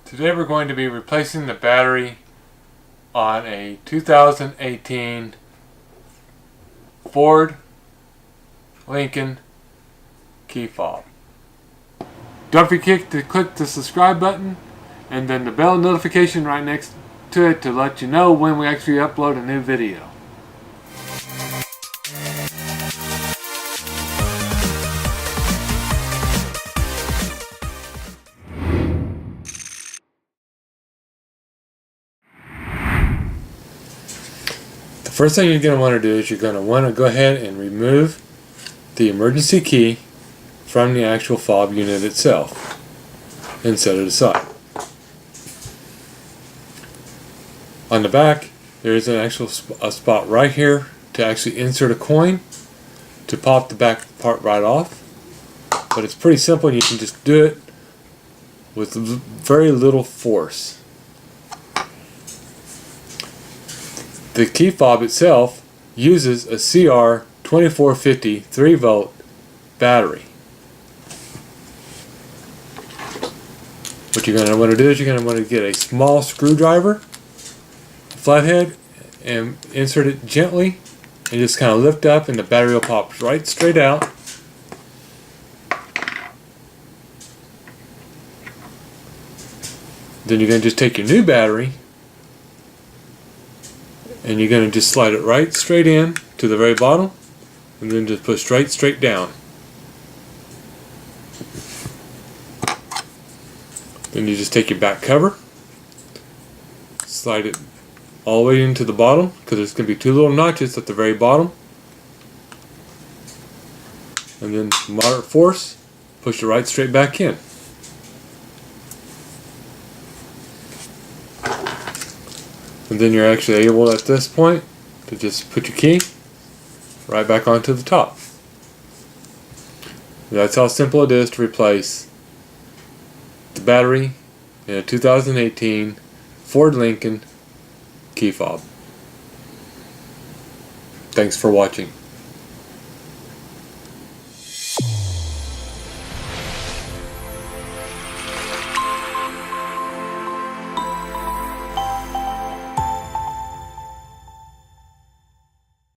Today we're going to be replacing the battery on a 2018 Ford Lincoln key fob. Don't forget to click the subscribe button and then the bell notification right next to it to let you know when we actually upload a new video. The first thing you're going to want to do is you're going to want to go ahead and remove the emergency key from the actual fob unit itself and set it aside. On the back there is an actual spot right here to actually insert a coin to pop the back part right off, but it's pretty simple. You can just do it with very little force. The key fob itself uses a CR2450 3-volt battery. What you're going to want to do is you're going to want to get a small screwdriver, flathead, and insert it gently and just kind of lift up, and the battery will pop right straight out. Then you're going to just take your new battery and you're going to just slide it right straight in to the very bottom and then just push straight down. Then you just take your back cover, slide it all the way into the bottom because there's going to be two little notches at the very bottom, and then moderate force, push it right straight back in. And then you're actually able at this point to just put your key right back onto the top. That's how simple it is to replace the battery in a 2018 Ford Lincoln key fob. Thanks for watching.